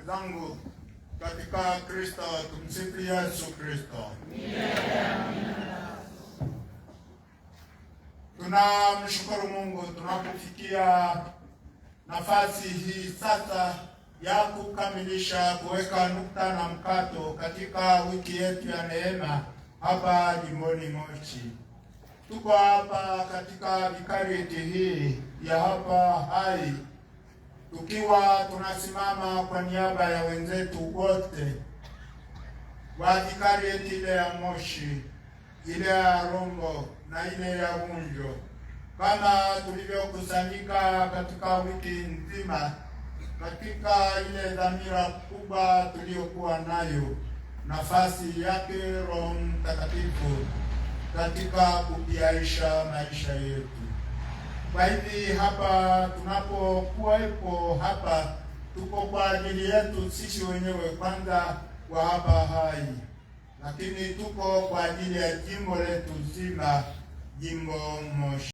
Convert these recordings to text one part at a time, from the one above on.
zangu katika Kristo. Tumsifu Yesu Kristo. Tunamshukuru Mungu tunapofikia nafasi hii sasa ya kukamilisha kuweka nukta na mkato katika wiki yetu ya neema hapa jimboni Moshi. Tuko hapa katika vikarieti hii ya hapa Hai, tukiwa tunasimama kwa niaba ya wenzetu wote wa vikarieti ile ya Moshi, ile ya Rombo na ile ya Vunjo, kama tulivyokusanyika katika wiki nzima katika ile dhamira kubwa tuliyokuwa nayo, nafasi yake Roho Mtakatifu katika kupiaisha maisha yetu. Kwa hivi hapa tunapokuwepo hapa, tuko kwa ajili yetu sisi wenyewe kwanza wa hapa Hai, lakini tuko kwa ajili ya jimbo letu zima, jimbo Moshi.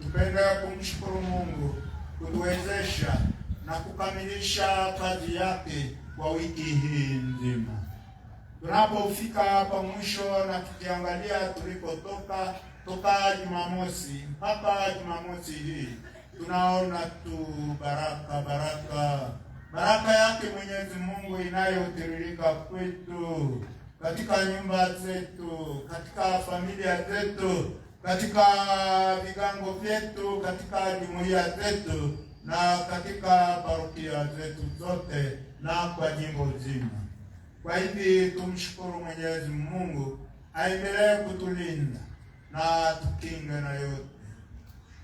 Tupende kumshukuru Mungu kutuwezesha na kukamilisha kazi yake kwa wiki hii nzima. Tunapofika hapa mwisho na tukiangalia tulipotoka toka Jumamosi mpaka Jumamosi hii, tunaona tu baraka yake Mwenyezi Mungu inayotiririka kwetu, katika nyumba zetu, katika familia zetu, katika vigango vyetu, katika jumuiya zetu na katika parokia zetu zote na kwa jimbo zima. Kwa hivi tumshukuru Mwenyezi Mungu aendelee kutulinda na tukinge na yote.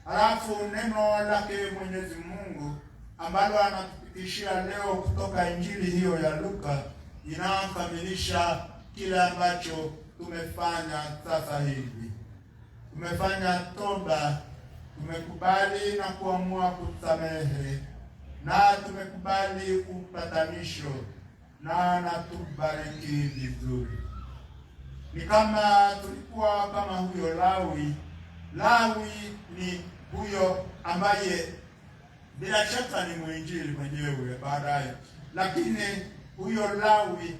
Halafu neno lake Mwenyezi Mungu ambalo anatupitishia leo kutoka Injili hiyo ya Luka inakamilisha kile ambacho tumefanya sasa hivi. Tumefanya toba, tumekubali na kuamua kusamehe, na tumekubali upatanisho, na natubariki vizuri. Ni kama tulikuwa kama huyo Lawi. Lawi ni huyo ambaye bila shaka ni mwinjili mwenyewe baadaye, lakini huyo Lawi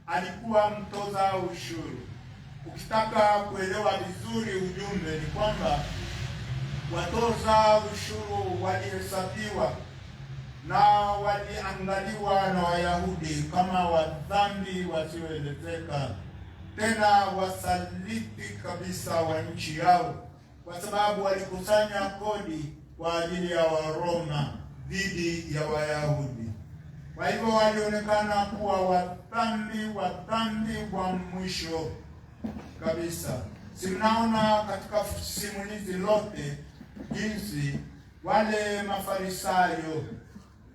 alikuwa mtoza ushuru. Ukitaka kuelewa vizuri ujumbe ni kwamba watoza ushuru walihesabiwa na waliangaliwa na Wayahudi kama wadhambi wasioelezeka, tena wasaliti kabisa wa nchi yao, kwa sababu walikusanya kodi kwa ajili ya Waroma dhidi ya Wayahudi. Kwa hivyo walionekana kuwa wadhambi wa mwisho kabisa. Si mnaona katika simulizi lote jinsi wale Mafarisayo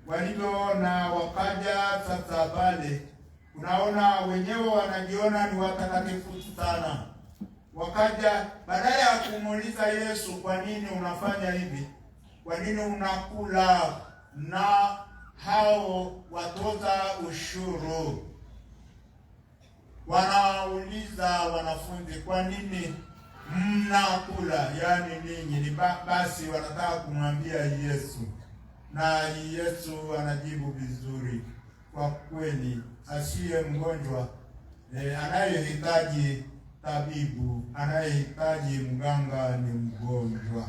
walivyoona wakaja sasa pale. Unaona wenyewe wanajiona ni watakatifu sana. Wakaja badala ya kumuuliza Yesu, kwa nini unafanya hivi? Kwa nini unakula na hao watoza ushuru? Wanauliza wanafunzi, kwa nini mnakula? Yaani ninyi basi wanataka kumwambia Yesu. Na Yesu anajibu vizuri. Kwa kweli asiye mgonjwa anayehitaji tabibu, anayehitaji mganga ni mgonjwa.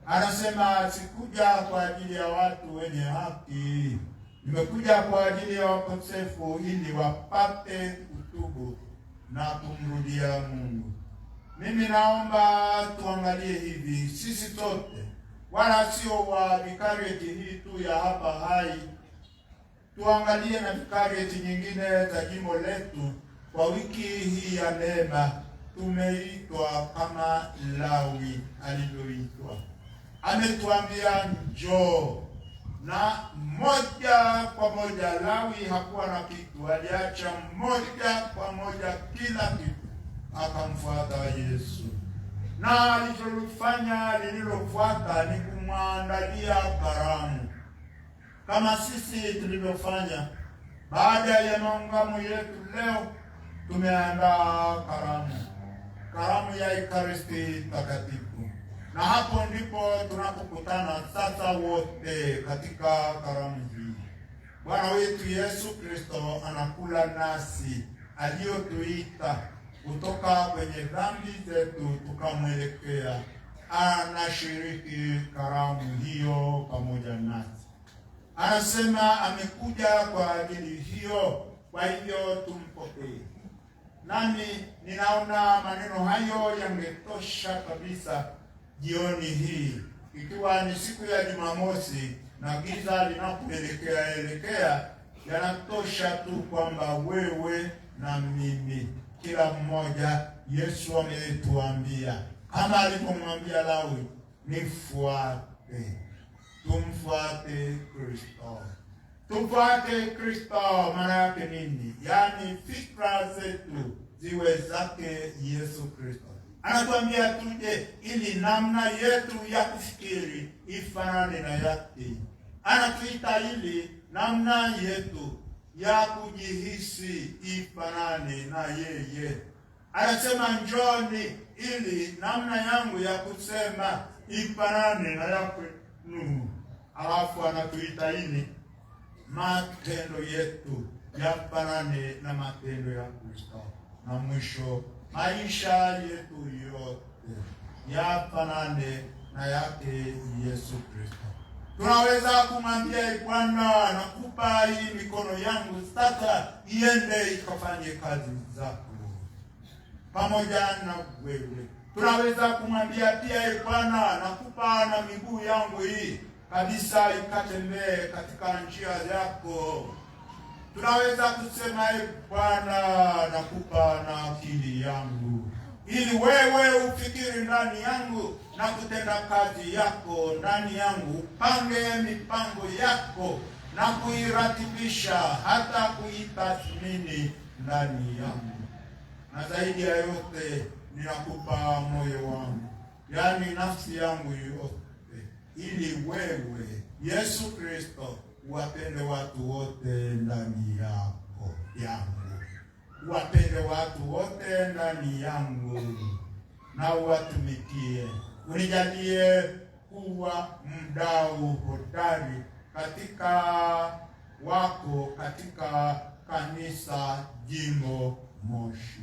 Anasema sikuja kwa ajili ya watu wenye haki, nimekuja kwa ajili ya wakosefu, ili wapate kutubu na kumrudia Mungu. Mimi naomba tuangalie hivi sisi sote, wala sio wa vikarieti hii tu ya hapa Hai, tuangalie na vikarieti nyingine za jimbo letu. Kwa wiki hii ya neema tumeitwa kama Lawi alivyoitwa. Ametuambia njoo, na moja kwa moja Lawi hakuwa na kitu, aliacha moja kwa moja kila kitu akamfuata Yesu. Na alichofanya lililofuata ni kumwandalia karamu, kama sisi tulivyofanya. Baada ya maungamo yetu leo tumeandaa karamu ya Ekaristi Takatifu, na hapo ndipo tunapokutana sasa wote katika karamu hii. Bwana wetu Yesu Kristo anakula nasi, aliyotuita kutoka kwenye dhambi zetu tukamwelekea. Anashiriki karamu hiyo pamoja nasi. Anasema amekuja kwa ajili hiyo, kwa hivyo tumpokee. Nami ninaona maneno hayo yangetosha kabisa jioni hii, ikiwa ni siku ya Jumamosi na giza linapoelekea, yanatosha tu kwamba wewe na mimi, kila mmoja, Yesu ametuambia kama alipomwambia Lawi, nifuate. Tumfuate Kristo. Tumfuate Kristo maana yake nini? Yaani fikra zetu ziwe zake Yesu Kristo. Anatuambia tuje ili namna yetu ya kufikiri ifanane na yake. Anatuita ili namna yetu ya kujihisi ifanane na yeye. Anasema njoni ili namna yangu ya kusema ifanane na yake. Alafu anatuita ili matendo yetu yafanane na matendo ya Kristo. Na mwisho maisha yetu yote yafanane na yake Yesu Kristo. Tunaweza kumwambia Bwana, nakupa hii mikono yangu sasa, iende ikafanye kazi zako pamoja na wewe. Tunaweza kumwambia pia Bwana, nakupa na miguu yangu hii kabisa, ikatembee katika njia yako. Tunaweza kusema Bwana, nakupa na akili yangu ili wewe ufikiri ndani yangu na kutenda kazi yako ndani yangu, upange mipango yako na kuiratibisha hata kuitathmini ndani yangu. Na zaidi ya yote ninakupa moyo wangu, yaani nafsi yangu yote, ili wewe Yesu Kristo uwapende watu wote ndani yangu. Uwapende watu wote ndani yangu na uwatumikie. Unijalie kuwa mdau hodari katika kanisa jimbo Moshi.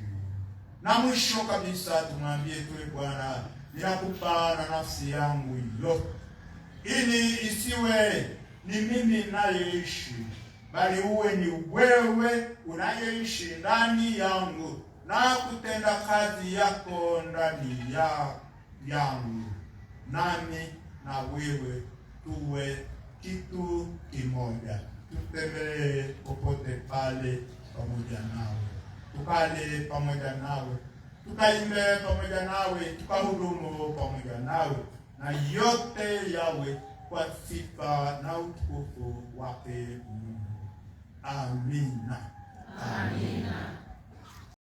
Na mwisho kabisa tumwambie tu Bwana, ninakupa na nafsi yangu yote, ili isiwe ni mimi ninayeishi, bali uwe ni wewe unayeishi ndani yangu na kutenda kazi yako ndani yangu. Nami na wewe tuwe kitu kimoja. Tutembee popote pale pamoja nawe, tukale pamoja nawe, tukaimbe pamoja nawe, tukahudumu pamoja nawe, na yote yawe kwa sifa na utukufu wake Mungu. Amina. Amina.